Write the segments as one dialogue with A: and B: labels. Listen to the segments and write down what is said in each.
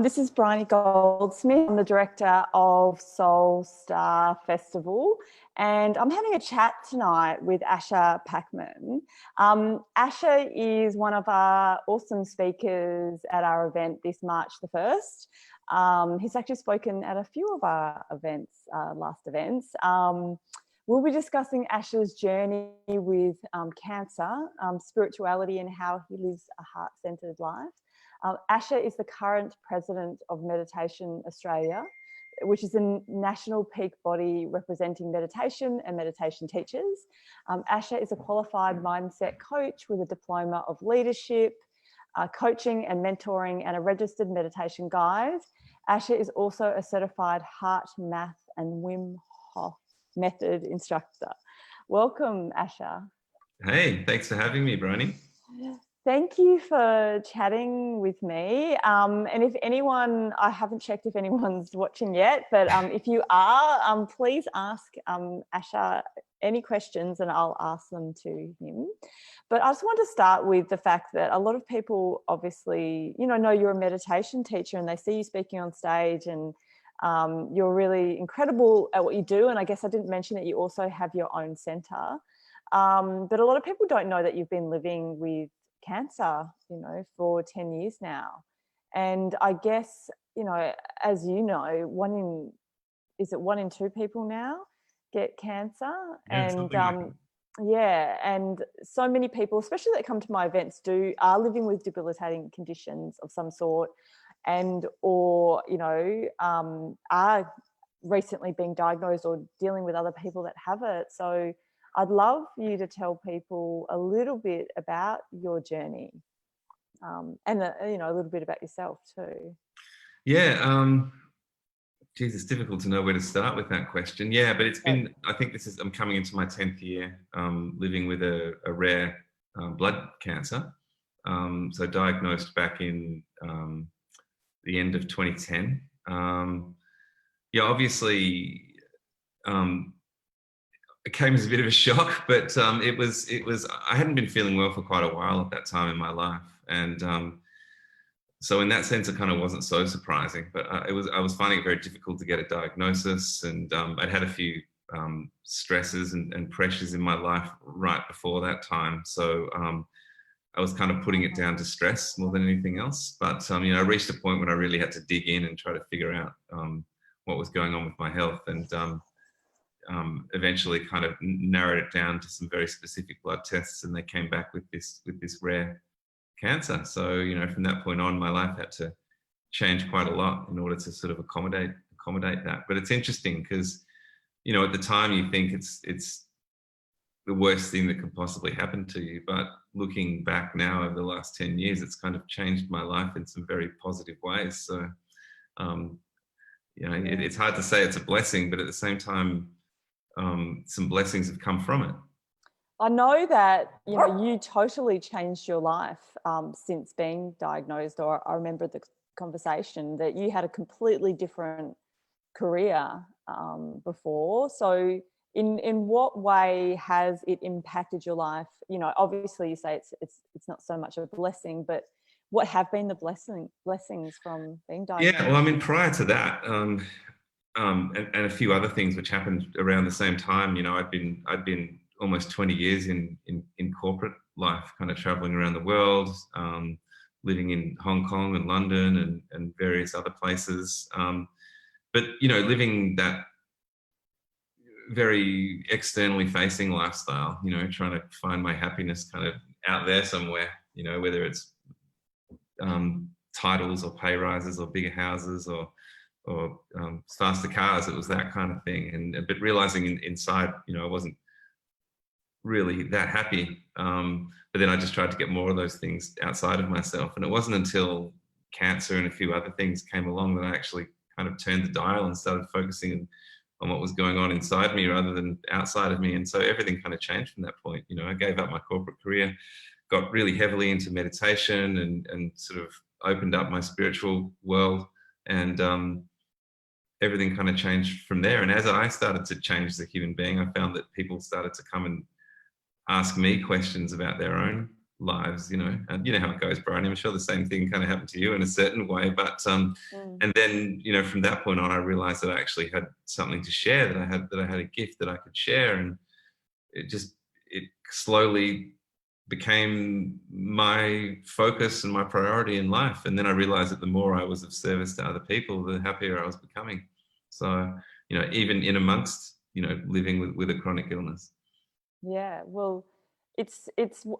A: This is Bryony Goldsmith. I'm the director of Soul Star Festival, and I'm having a chat tonight with Asha Packman. Asha is one of our awesome speakers at our event this March the 1st. He's actually spoken at a few of our events, last events. We'll be discussing Asha's journey with cancer, spirituality, and how he lives a heart-centered life. Asha is the current president of Meditation Australia, which is a national peak body representing meditation and meditation teachers. Asha is a qualified mindset coach with a Diploma of Leadership, coaching and mentoring, and a registered meditation guide. Asha is also a certified HeartMath and Wim Hof method instructor. Welcome, Asha.
B: Hey, thanks for having me, Bryony.
A: Thank you for chatting with me. And if anyone, I haven't checked if anyone's watching yet, but if you are, please ask Asha any questions and I'll ask them to him. But I just want to start with the fact that a lot of people obviously, know you're a meditation teacher and they see you speaking on stage and you're really incredible at what you do. And I guess I didn't mention that you also have your own centre. But a lot of people don't know that you've been living with cancer, for 10 years now. And I guess, as you know, one in two people now get cancer?
B: Yeah,
A: and so many people, especially that come to my events, are living with debilitating conditions of some sort, or are recently being diagnosed or dealing with other people that have it. So I'd love you to tell people a little bit about your journey, and a little bit about yourself too.
B: Yeah, geez, it's difficult to know where to start with that question. Yeah, but it's been, I think I'm coming into my 10th year living with a rare blood cancer. So diagnosed back in the end of 2010. Obviously, it came as a bit of a shock, but it was. I hadn't been feeling well for quite a while at that time in my life, and so in that sense, it kind of wasn't so surprising. But I was finding it very difficult to get a diagnosis, and I'd had a few stresses and pressures in my life right before that time. So I was kind of putting it down to stress more than anything else. But I reached a point when I really had to dig in and try to figure out what was going on with my health, and eventually kind of narrowed it down to some very specific blood tests, and they came back with this rare cancer. So from that point on, my life had to change quite a lot in order to sort of accommodate that. But it's interesting because at the time you think it's the worst thing that could possibly happen to you, but looking back now over the last 10 years, it's kind of changed my life in some very positive ways. So it's hard to say it's a blessing, but at the same time, some blessings have come from it.
A: I know that you totally changed your life since being diagnosed, or I remember the conversation that you had a completely different career before. So in what way has it impacted your life? Obviously you say it's not so much a blessing, but what have been the blessings from being diagnosed?
B: Yeah, well, prior to that, and a few other things which happened around the same time. I'd been almost 20 years in corporate life, kind of traveling around the world, living in Hong Kong and London and various other places. But living that very externally facing lifestyle, trying to find my happiness kind of out there somewhere, whether it's titles or pay rises or bigger houses or faster cars. It was that kind of thing. But realizing inside, I wasn't really that happy. But then I just tried to get more of those things outside of myself. And it wasn't until cancer and a few other things came along that I actually kind of turned the dial and started focusing on what was going on inside me rather than outside of me. And so everything kind of changed from that point. I gave up my corporate career, got really heavily into meditation and sort of opened up my spiritual world, and everything kind of changed from there. And as I started to change as a human being, I found that people started to come and ask me questions about their own lives, and you know how it goes, Brian. I'm sure the same thing kind of happened to you in a certain way, but and then from that point on, I realized that I actually had something to share, that I had a gift that I could share, and it slowly became my focus and my priority in life. And then I realized that the more I was of service to other people, the happier I was becoming. So even in amongst living with a chronic illness.
A: Yeah, well, it's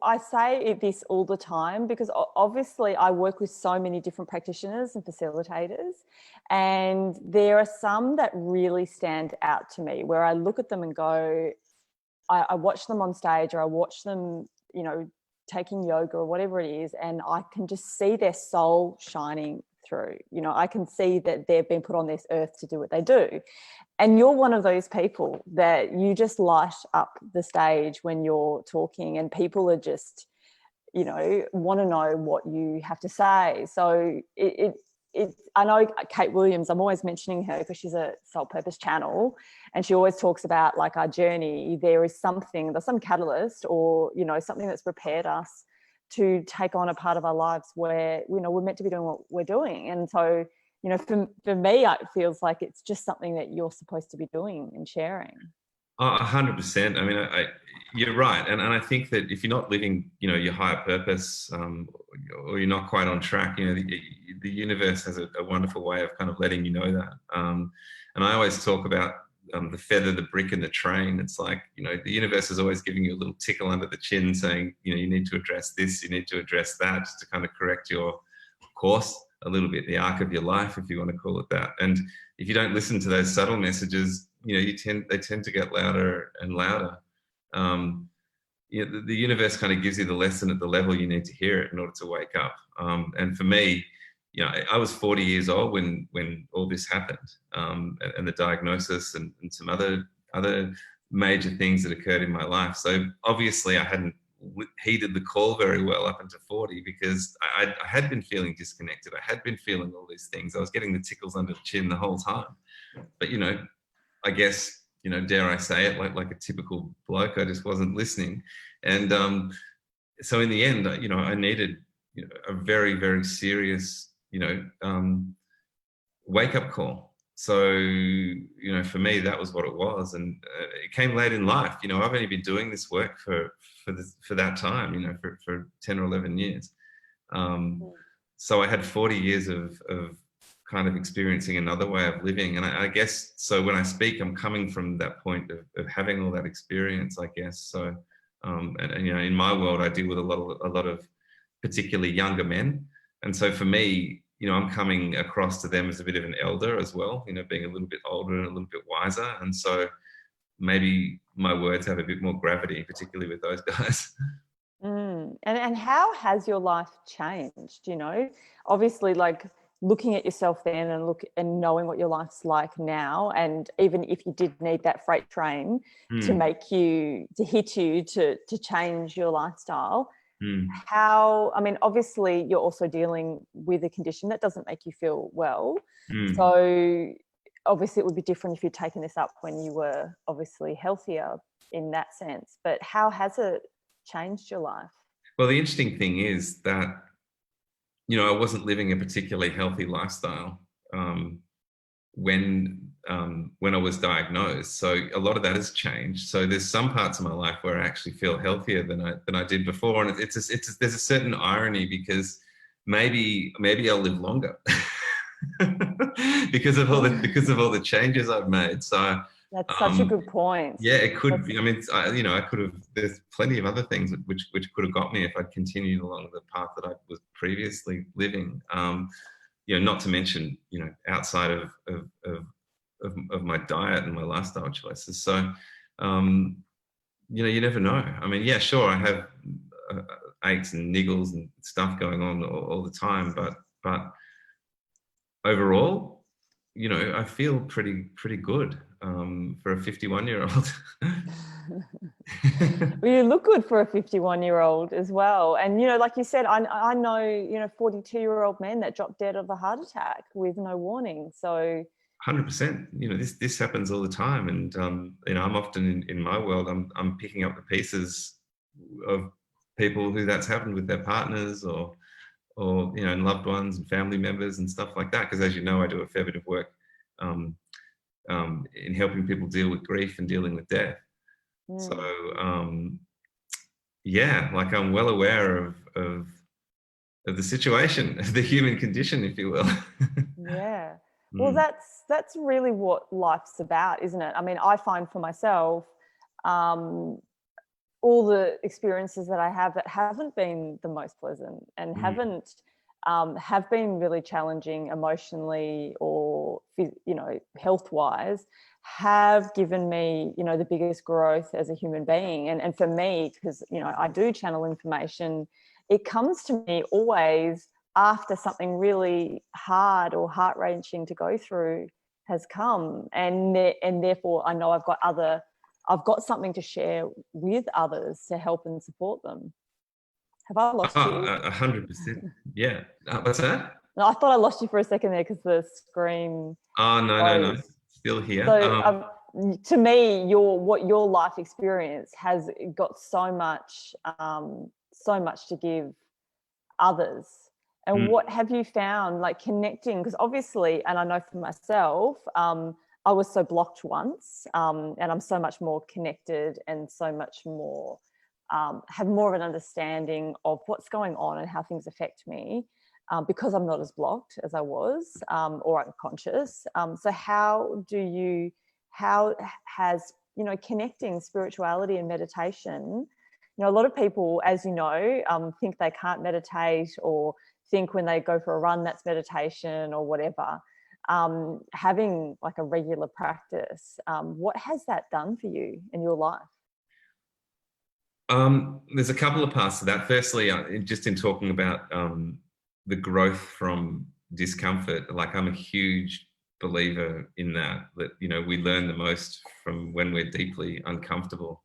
A: I say this all the time because obviously I work with so many different practitioners and facilitators, and there are some that really stand out to me where I look at them and go, I watch them on stage, or I watch them, taking yoga or whatever it is, and I can just see their soul shining through. I can see that they've been put on this earth to do what they do. And you're one of those people that you just light up the stage when you're talking, and people are just, want to know what you have to say. So I know Kate Williams, I'm always mentioning her because she's a Soul Purpose channel, and she always talks about like our journey. There's some catalyst, or, something that's prepared us to take on a part of our lives where, we're meant to be doing what we're doing. And so, for me, it feels like it's just something that you're supposed to be doing and sharing.
B: 100%. I mean, you're right. And I think that if you're not living, your higher purpose, or you're not quite on track, the universe has a wonderful way of kind of letting you know that. And I always talk about the feather, the brick, and the train. It's like, the universe is always giving you a little tickle under the chin saying, you need to address this, you need to address that, to kind of correct your course a little bit, the arc of your life, if you want to call it that. And if you don't listen to those subtle messages, they tend to get louder and louder. The universe kind of gives you the lesson at the level you need to hear it in order to wake up. And for me, I was 40 years old when all this happened, and the diagnosis and some other major things that occurred in my life. So obviously I hadn't heeded the call very well up until 40, because I had been feeling disconnected. I had been feeling all these things. I was getting the tickles under the chin the whole time. But, I guess, dare I say it, like a typical bloke, I just wasn't listening. And so in the end, I needed, a very, very serious, wake-up call. So, for me, that was what it was. And it came late in life. I've only been doing this work for that time, for 10 or 11 years. So I had 40 years of kind of experiencing another way of living. And I guess, so when I speak, I'm coming from that point of having all that experience, I guess. So, and in my world, I deal with a lot of particularly younger men. And so for me, I'm coming across to them as a bit of an elder as well, being a little bit older and a little bit wiser. And so maybe my words have a bit more gravity, particularly with those guys.
A: And how has your life changed? Obviously, like looking at yourself then and knowing what your life's like now, and even if you did need that freight train to hit you to change your lifestyle, how, obviously you're also dealing with a condition that doesn't make you feel well. So obviously it would be different if you'd taken this up when you were obviously healthier in that sense, but how has it changed your life?
B: Well, the interesting thing is that, I wasn't living a particularly healthy lifestyle when I was diagnosed. So a lot of that has changed. So there's some parts of my life where I actually feel healthier than I did before. And there's a certain irony, because maybe I'll live longer because of all the changes I've made. So
A: that's such a good point.
B: Yeah, it could be. I could have. There's plenty of other things which could have got me if I'd continued along the path that I was previously living. Not to mention, outside of my diet and my lifestyle choices. So, you never know. Yeah, sure, I have aches and niggles and stuff going on all the time, but overall, I feel pretty good for a 51-year-old.
A: Well, you look good for a 51-year-old as well. And, like you said, I know, 42-year-old men that drop dead of a heart attack with no warning. So
B: 100%. This happens all the time. And, I'm often in my world, I'm picking up the pieces of people who that's happened with their partners or you know, and loved ones and family members and stuff like that. Because as you know, I do a fair bit of work um, in helping people deal with grief and dealing with death. So yeah, like I'm well aware of the situation, of the human condition, if you will.
A: Yeah. Well, that's really what life's about, isn't it? I mean, I find for myself, all the experiences that I have that haven't been the most pleasant and haven't have been really challenging emotionally or, you know, health-wise, have given me, you know, the biggest growth as a human being. And for me, because, you know, I do channel information, it comes to me always after something really hard or heart-wrenching to go through has come, and therefore I know I've got something to share with others to help and support them. Have I lost you?
B: 100%. Yeah. What's that?
A: No, I thought I lost you for a second there because the screen.
B: Oh, no. Still here.
A: So to me, what your life experience has got so much to give others. And what have you found, like, connecting? Because obviously, and I know for myself, I was so blocked once, and I'm so much more connected and so much more, have more of an understanding of what's going on and how things affect me, because I'm not as blocked as I was, or unconscious. So how has, you know, connecting spirituality and meditation, you know, a lot of people, as you know, think they can't meditate, or think when they go for a run that's meditation or whatever. Having like a regular practice, what has that done for you in your life?
B: There's a couple of parts to that. Firstly, just in talking about the growth from discomfort, like I'm a huge believer in that, you know, we learn the most from when we're deeply uncomfortable.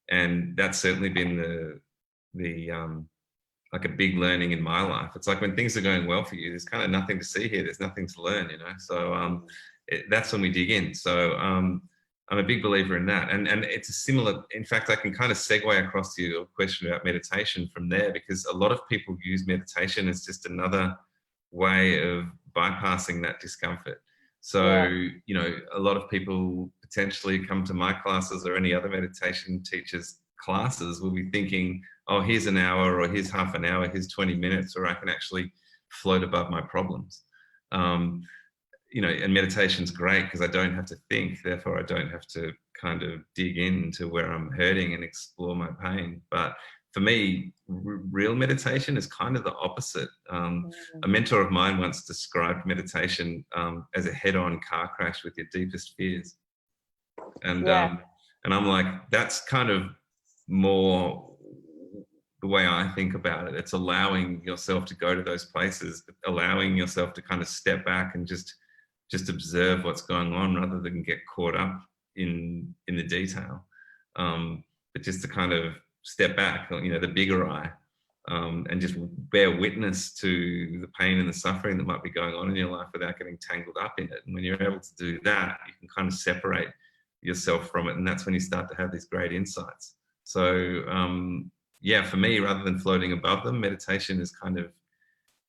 B: And that's certainly been the like a big learning in my life. It's like when things are going well for you, there's kind of nothing to see here. There's nothing to learn, you know? So that's when we dig in. So I'm a big believer in that. And it's a similar, in fact, I can kind of segue across to your question about meditation from there, because a lot of people use meditation as just another way of bypassing that discomfort. So, you know, a lot of people potentially come to my classes or any other meditation teachers' classes will be thinking, oh, here's an hour, or here's half an hour, here's 20 minutes, or I can actually float above my problems. You know, and meditation's great because I don't have to think, therefore I don't have to kind of dig into where I'm hurting and explore my pain. But for me, real meditation is kind of the opposite. A mentor of mine once described meditation as a head-on car crash with your deepest fears. And I'm like, that's kind of more the way I think about it. It's allowing yourself to go to those places, allowing yourself to kind of step back and just observe what's going on rather than get caught up in the detail. But just to kind of step back, you know, the bigger eye, and just bear witness to the pain and the suffering that might be going on in your life without getting tangled up in it. And when you're able to do that, you can kind of separate yourself from it. And that's when you start to have these great insights. So yeah, for me, rather than floating above them, meditation is kind of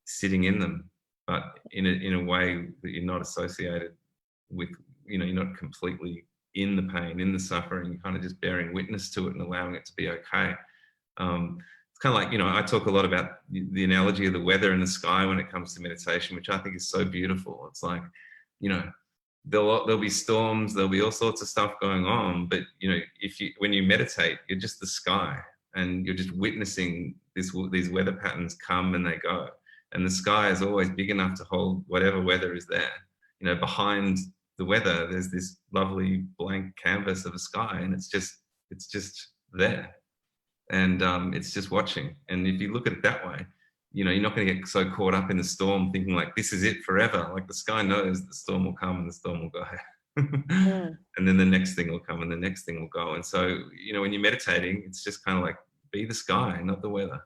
B: sitting in them, but in a way that you're not associated with, you know, you're not completely in the pain, in the suffering, you're kind of just bearing witness to it and allowing it to be okay. It's kind of like, you know, I talk a lot about the analogy of the weather and the sky when it comes to meditation, which I think is so beautiful. It's like, you know, there'll be storms, there'll be all sorts of stuff going on, but you know, when you meditate, you're just the sky, and you're just witnessing these weather patterns come and they go. And the sky is always big enough to hold whatever weather is there. You know, behind the weather, there's this lovely blank canvas of a sky, and it's just there. And it's just watching. And if you look at it that way, you know, you're not going to get so caught up in the storm thinking like this is it forever. Like the sky knows the storm will come and the storm will go. And then the next thing will come and the next thing will go. And so, you know, when you're meditating, it's just kind of like, be the sky, not the weather.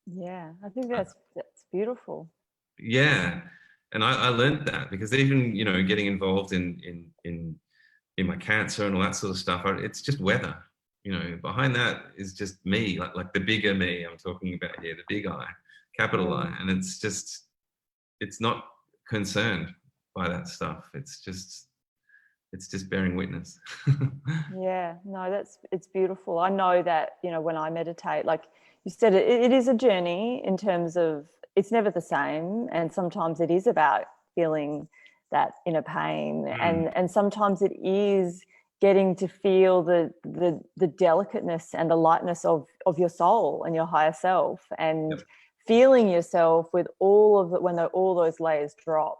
A: Yeah, I think that's beautiful.
B: Yeah. And I learned that because even, you know, getting involved in my cancer and all that sort of stuff, it's just weather. You know, behind that is just me, like the bigger me I'm talking about here, the big I, capital I. And it's not concerned by that stuff. It's just bearing witness.
A: Yeah, no, it's beautiful. I know that, you know, when I meditate, like you said, it is a journey in terms of it's never the same. And sometimes it is about feeling that inner pain. And sometimes it is getting to feel the delicateness and the lightness of your soul and your higher self, and
B: Yep.
A: feeling yourself with all of it when all those layers drop,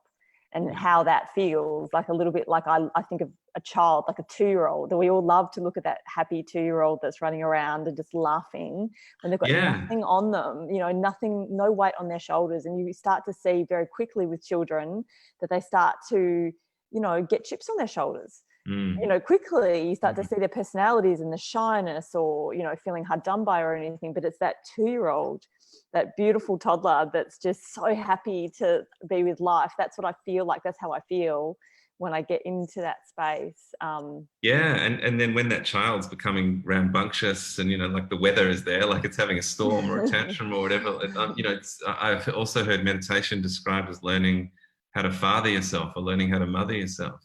A: and
B: Yeah.
A: how that feels. Like a little bit like I think of a child, like a 2-year-old, that we all love to look at that happy 2-year-old that's running around and just laughing when they've got nothing on them, you know, nothing, no weight on their shoulders. And you start to see very quickly with children that they start to, you know, get chips on their shoulders. You know, quickly you start to see their personalities and the shyness, or, you know, feeling hard done by or anything. But it's that 2-year-old, that beautiful toddler that's just so happy to be with life. That's what I feel like. That's how I feel when I get into that space.
B: Yeah, and then when that child's becoming rambunctious, and, you know, like the weather is there, like it's having a storm or a tantrum or whatever, you know, I've also heard meditation described as learning how to father yourself, or learning how to mother yourself.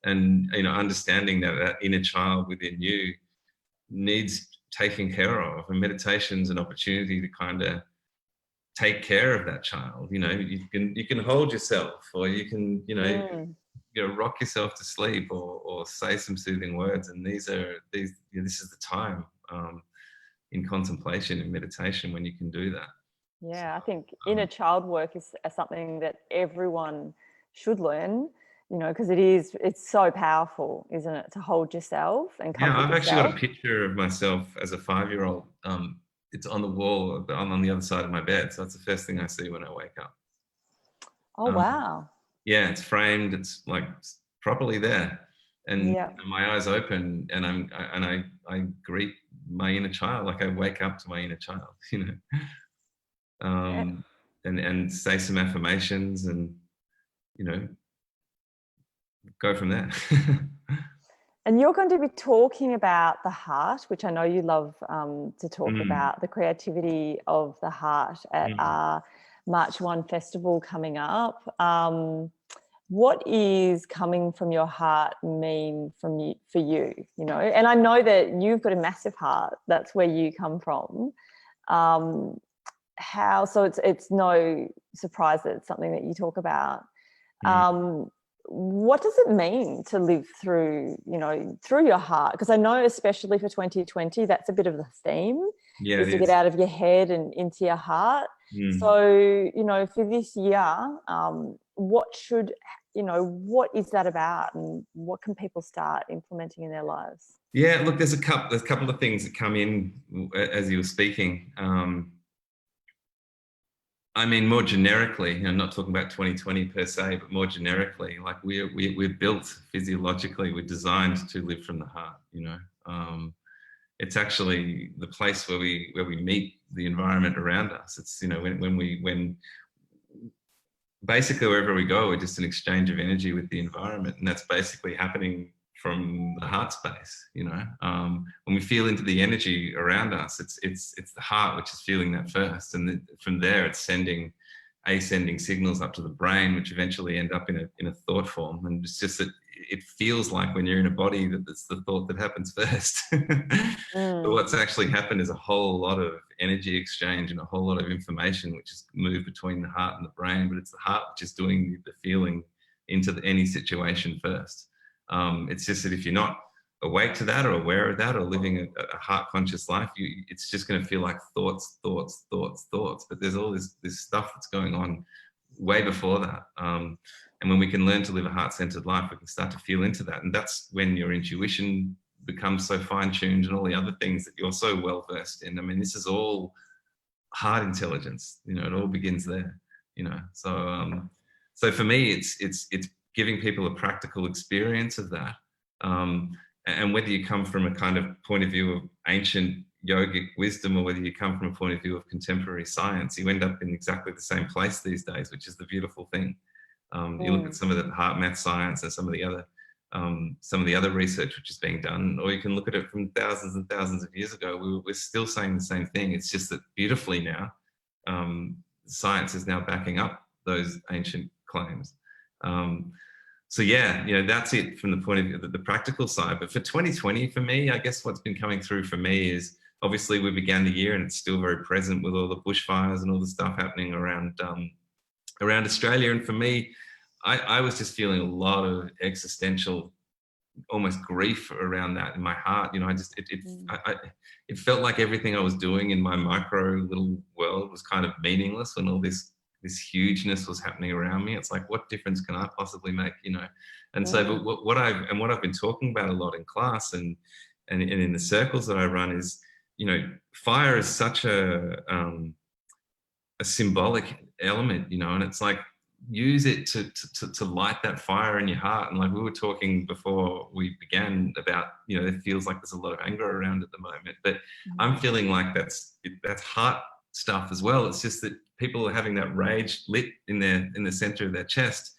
B: And, you know, understanding that that inner child within you needs taking care of, and meditation's an opportunity to kind of take care of that child. You know, you can hold yourself, or you can, you know, rock yourself to sleep, or say some soothing words. And this is the time in contemplation and meditation when you can do that.
A: Yeah, I think inner child work is something that everyone should learn, you know, because it's so powerful, isn't it, to hold yourself and
B: Yeah,
A: comfort
B: I've actually got
A: yourself.
B: a picture of myself as a 5-year-old. It's on the wall on the other side of my bed, so that's the first thing I see when I wake up.
A: Oh, wow.
B: Yeah, it's framed. It's like properly there, and
A: Yeah.
B: my eyes open, and I greet my inner child, like I wake up to my inner child, you know, and say some affirmations, and, you know, go from there.
A: And you're going to be talking about the heart, which I know you love to talk about, the creativity of the heart at our March 1 festival coming up. What is coming from your heart mean for you, you know? And I know that you've got a massive heart. That's where you come from. So it's no surprise that it's something that you talk about. What does it mean to live through, you know, through your heart? Because I know, especially for 2020, that's a bit of the theme,
B: Yeah,
A: is
B: it
A: to get
B: is.
A: out of your head and into your heart. So, you know, for this year, what is that about, and what can people start implementing in their lives?
B: Yeah, look, there's a couple of things that come in as you were speaking. I mean, more generically, I'm not talking about 2020 per se, but more generically, like we're built physiologically, we're designed to live from the heart. You know, it's actually the place where we meet the environment around us. It's, you know, when basically wherever we go, we're just an exchange of energy with the environment, and that's basically happening from the heart space. You know, when we feel into the energy around us, it's the heart which is feeling that first, and from there it's sending signals up to the brain, which eventually end up in a thought form. And it's just that it feels like when you're in a body that it's the thought that happens first. But what's actually happened is a whole lot of energy exchange and a whole lot of information which is moved between the heart and the brain, but it's the heart which is doing the feeling into any situation first. It's just that if you're not awake to that, or aware of that, or living a heart conscious life, it's just going to feel like thoughts. But there's all this stuff that's going on way before that. And when we can learn to live a heart-centered life, we can start to feel into that. And that's when your intuition becomes so fine-tuned, and all the other things that you're so well versed in. I mean, this is all heart intelligence. You know, it all begins there. You know, so for me, it's giving people a practical experience of that. And whether you come from a kind of point of view of ancient yogic wisdom, or whether you come from a point of view of contemporary science, you end up in exactly the same place these days, which is the beautiful thing. You look at some of the HeartMath science and some of the other some of the other research which is being done, or you can look at it from thousands and thousands of years ago. We're still saying the same thing. It's just that beautifully now, science is now backing up those ancient claims. So yeah, that's it from the point of view of the practical side. But for 2020, for me, I guess what's been coming through for me is, obviously we began the year and it's still very present with all the bushfires and all the stuff happening around Australia. And for me, I was just feeling a lot of existential, almost grief around that in my heart. It felt like everything I was doing in my micro little world was kind of meaningless when all this hugeness was happening around me. It's like, what difference can I possibly make? And so, but what I've been talking about a lot in class and in the circles that I run is, fire is such a symbolic element, and it's like, use it to light that fire in your heart. And like we were talking before we began about, it feels like there's a lot of anger around at the moment, but I'm feeling like that's heart stuff as well. It's just that people are having that rage lit in the center of their chest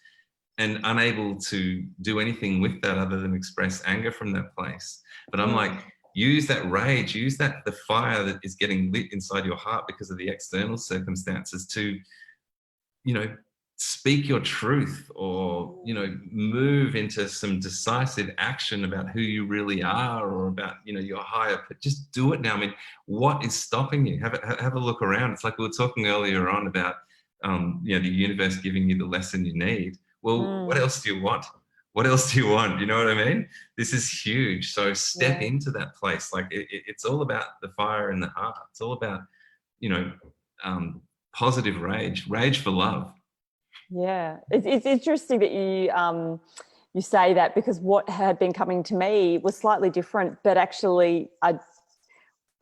B: and unable to do anything with that other than express anger from that place. But I'm like, use that rage, use the fire that is getting lit inside your heart because of the external circumstances to, speak your truth, or, move into some decisive action about who you really are, or about, your higher, just do it now. I mean, what is stopping you? Have a look around. It's like we were talking earlier on about, the universe giving you the lesson you need. Well, what else do you want? What else do you want? You know what I mean? This is huge. So step into that place. Like it's all about the fire in the heart. It's all about, positive rage for love.
A: Yeah, it's interesting that you say that, because what had been coming to me was slightly different, but actually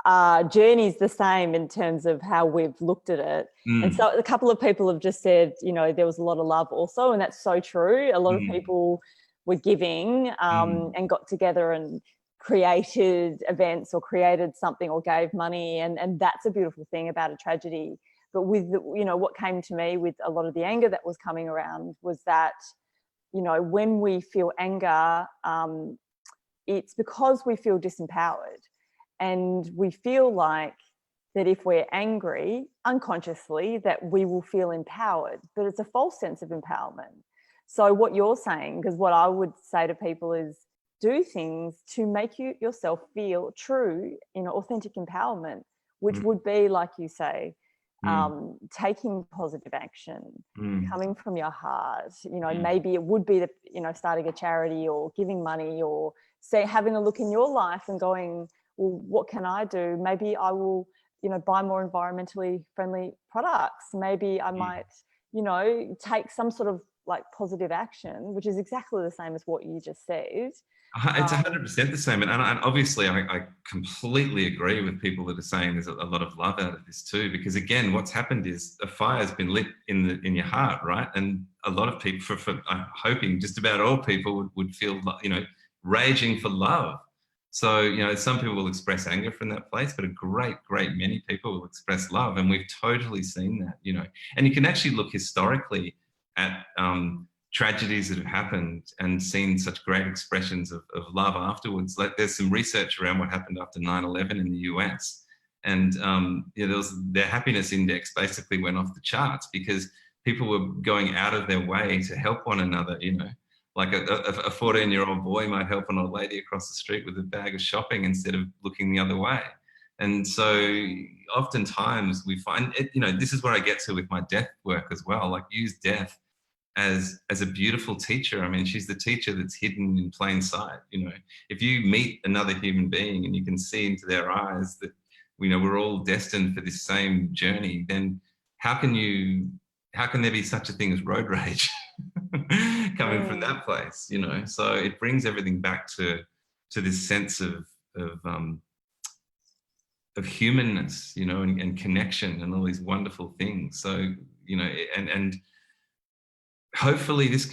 A: our journey's the same in terms of how we've looked at it. And so a couple of people have just said, there was a lot of love also, and that's so true. A lot of people were giving and got together and created events or created something or gave money, and that's a beautiful thing about a tragedy. But with what came to me with a lot of the anger that was coming around was that, when we feel anger, it's because we feel disempowered, and we feel like that if we're angry unconsciously, that we will feel empowered, but it's a false sense of empowerment. So what you're saying, because what I would say to people is, do things to make yourself feel true, authentic empowerment, which would be, like you say, taking positive action, coming from your heart. Maybe it would be starting a charity or giving money, or having a look in your life and going, well, what can I do? Maybe I will, buy more environmentally friendly products. Maybe I might, take some sort of like positive action, which is exactly the same as what you just said.
B: It's 100% the same. And obviously I completely agree with people that are saying there's a lot of love out of this too, because again, what's happened is a fire has been lit in your heart, right? And a lot of people, I'm hoping just about all people would feel, raging for love. So, some people will express anger from that place, but a great many people will express love. And we've totally seen that, and you can actually look historically at tragedies that have happened and seen such great expressions of love afterwards. Like there's some research around what happened after 9/11 in the US, and their happiness index basically went off the charts because people were going out of their way to help one another. Like a 14-year-old boy might help an old lady across the street with a bag of shopping instead of looking the other way. And so oftentimes we find it, this is where I get to with my death work as well. Like use death as a beautiful teacher. I mean, she's the teacher that's hidden in plain sight. If you meet another human being and you can see into their eyes that, we're all destined for this same journey, then how can there be such a thing as road rage coming from that place, So it brings everything back to this sense of humanness, and connection and all these wonderful things. So, and hopefully this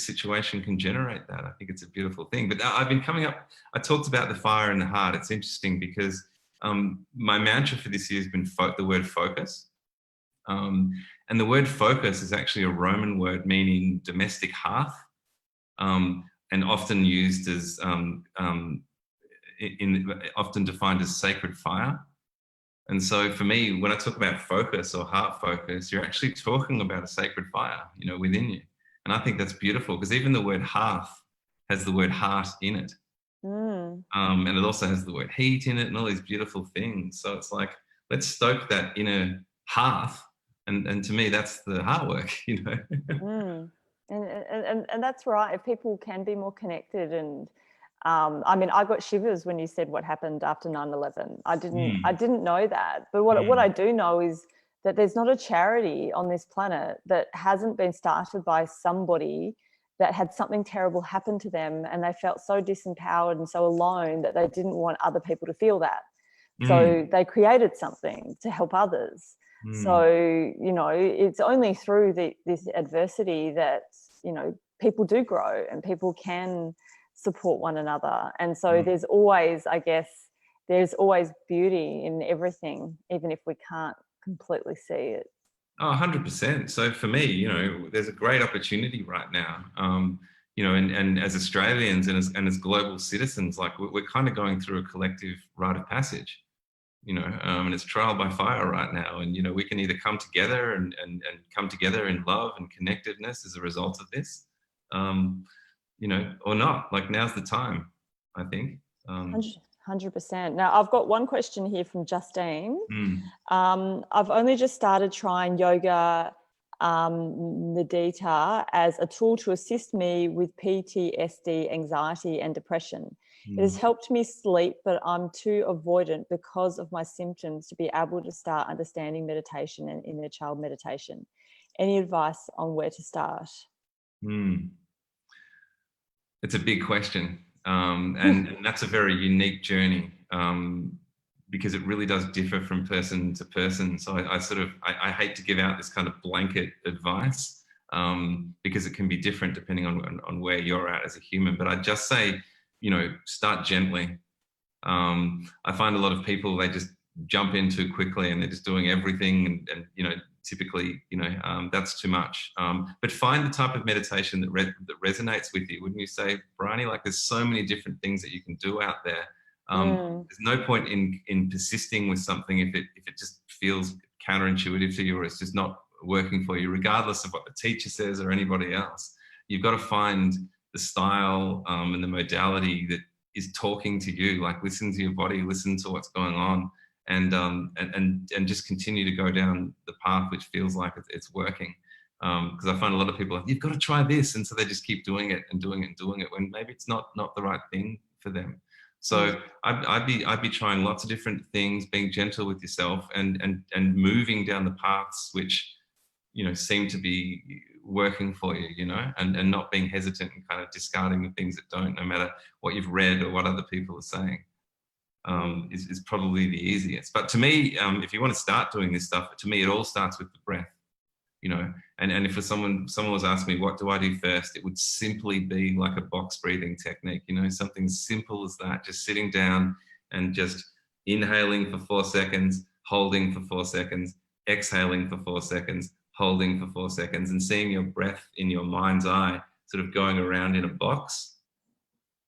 B: situation can generate that. I think it's a beautiful thing. But I've been coming up, I talked about the fire in the heart. It's interesting because my mantra for this year has been the word focus. And the word focus is actually a Roman word meaning domestic hearth. and often used as, often defined as sacred fire. And so for me, when I talk about focus or heart focus, you're actually talking about a sacred fire, you know, within you. And I think that's beautiful, because even the word hearth has the word heart in it. And it also has the word heat in it and all these beautiful things. So it's like, let's stoke that inner hearth. And to me, that's the heart work, you know.
A: And that's right. If people can be more connected, and I mean, I got shivers when you said what happened after 9/11. I didn't know that. But what I do know is that there's not a charity on this planet that hasn't been started by somebody that had something terrible happen to them, and they felt so disempowered and so alone that they didn't want other people to feel that. So they created something to help others. So, you know, it's only through this adversity that, you know, people do grow and people can support one another. And so there's always, I guess, there's always beauty in everything, even if we can't completely see it.
B: Oh, 100%. So for me, you know, there's a great opportunity right now, you know, and as Australians and as global citizens, like we're kind of going through a collective rite of passage, you know, and it's trial by fire right now. And, you know, we can either come together and come together in love and connectedness as a result of this, you know, or not. Like, now's the time, I think.
A: 100%. Now, I've got one question here from Justine. I've only just started trying yoga nidita as a tool to assist me with PTSD, anxiety, and depression. It has helped me sleep, but I'm too avoidant because of my symptoms to be able to start understanding meditation and inner child meditation. Any advice on where to start?
B: It's a big question. And that's a very unique journey, because it really does differ from person to person. So I hate to give out this kind of blanket advice, because it can be different depending on where you're at as a human. But I'd just say, you know, start gently. I find a lot of people, they just jump in too quickly and they're just doing everything, and you know, typically, you know, that's too much. But find the type of meditation that resonates with you. Wouldn't you say, Bryony? Like, there's so many different things that you can do out there. There's no point in persisting with something if it just feels counterintuitive to you, or it's just not working for you, regardless of what the teacher says or anybody else. You've got to find the style and the modality that is talking to you. Like, listen to your body, listen to what's going on, and just continue to go down the path which feels like it's working. Because I find a lot of people, you've got to try this, and so they just keep doing it and doing it and doing it when maybe it's not the right thing for them. So I'd be trying lots of different things, being gentle with yourself, and moving down the paths which, you know, seem to be working for you, you know, and not being hesitant and kind of discarding the things that don't, no matter what you've read or what other people are saying. Is probably the easiest. But to me, if you want to start doing this stuff, to me, it all starts with the breath, you know. And if someone was asking me, what do I do first? It would simply be like a box breathing technique, you know, something as simple as that, just sitting down and just inhaling for 4 seconds, holding for 4 seconds, exhaling for 4 seconds, holding for 4 seconds, and seeing your breath in your mind's eye sort of going around in a box.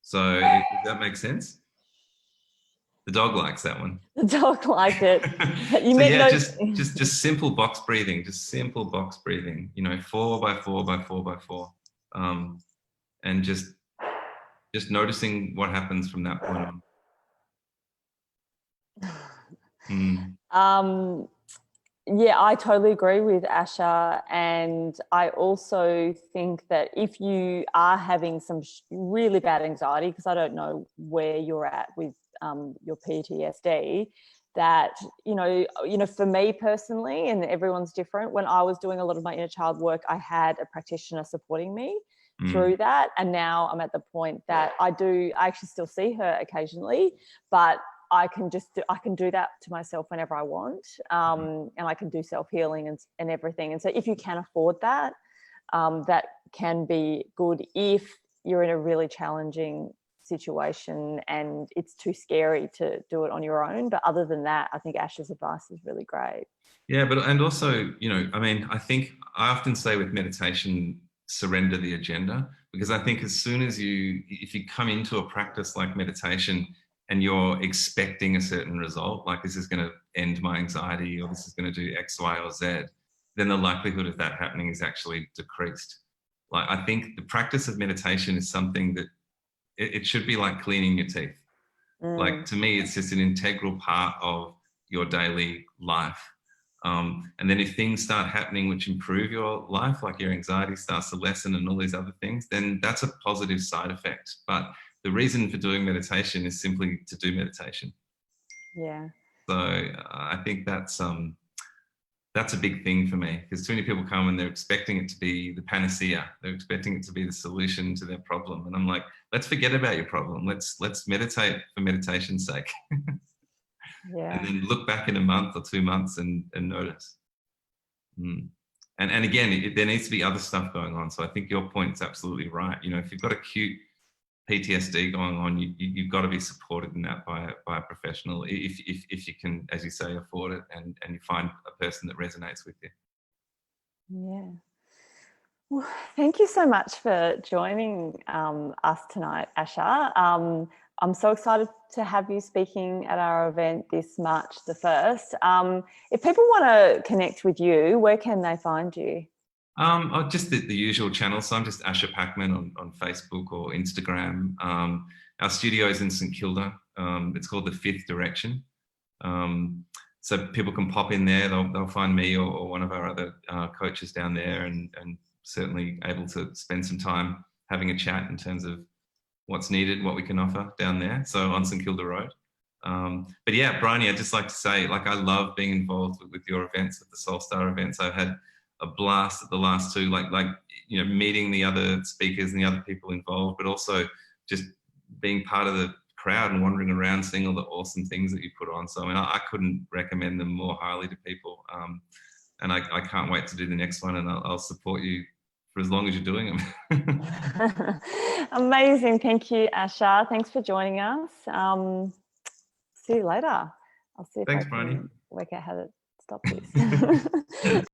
B: So does that make sense? The dog likes that one.
A: The dog liked it.
B: So yeah, just simple box breathing, you know, 4 by 4 by 4 by 4. And just noticing what happens from that point
A: on. Yeah, I totally agree with Asha. And I also think that if you are having some really bad anxiety, because I don't know where you're at with your PTSD, that, you know, for me personally, and everyone's different, when I was doing a lot of my inner child work, I had a practitioner supporting me through that. And now I'm at the point that I actually still see her occasionally, but I can do that to myself whenever I want, and I can do self-healing and everything. And so if you can afford that, that can be good if you're in a really challenging situation and it's too scary to do it on your own. But other than that, I think Ash's advice is really great.
B: Yeah, and also, you know, I mean, I think I often say with meditation, surrender the agenda, because I think as soon as if you come into a practice like meditation and you're expecting a certain result, like this is going to end my anxiety or this is going to do X, Y, or Z, then the likelihood of that happening is actually decreased. Like, I think the practice of meditation is something that it should be like cleaning your teeth. Like, to me, it's just an integral part of your daily life. And then if things start happening which improve your life, like your anxiety starts to lessen and all these other things, then that's a positive side effect. But the reason for doing meditation is simply to do meditation.
A: Yeah.
B: So I think that's a big thing for me, because too many people come and they're expecting it to be the panacea. They're expecting it to be the solution to their problem. And I'm like, let's forget about your problem. Let's meditate for meditation's sake.
A: Yeah.
B: And then look back in a month or 2 months and notice. And again, there needs to be other stuff going on. So I think your point's absolutely right. You know, if you've got acute PTSD going on, you've got to be supported in that by a professional, if you can, as you say, afford it, and you find a person that resonates with you.
A: Yeah. Well, thank you so much for joining us tonight, Asha. I'm so excited to have you speaking at our event this March the 1st. If people want to connect with you, where can they find you?
B: Just the usual channels. So I'm just Asha Packman on Facebook or Instagram. Our studio is in St Kilda. It's called the Fifth Direction. So people can pop in there. They'll find me or one of our other coaches down there, and certainly able to spend some time having a chat in terms of what's needed, what we can offer down there. So on St Kilda Road. But yeah, Bryony, I'd just like to say, like, I love being involved with your events, with the Soul Star events. I've had a blast at the last two, like you know, meeting the other speakers and the other people involved, but also just being part of the crowd and wandering around, seeing all the awesome things that you put on. So I mean, I couldn't recommend them more highly to people. And I can't wait to do the next one, and I'll support you for as long as you're doing them.
A: Amazing. Thank you, Asha. Thanks for joining us. See you later. I'll see if
B: Thanks,
A: I
B: Bryony.
A: can work out how to stop this.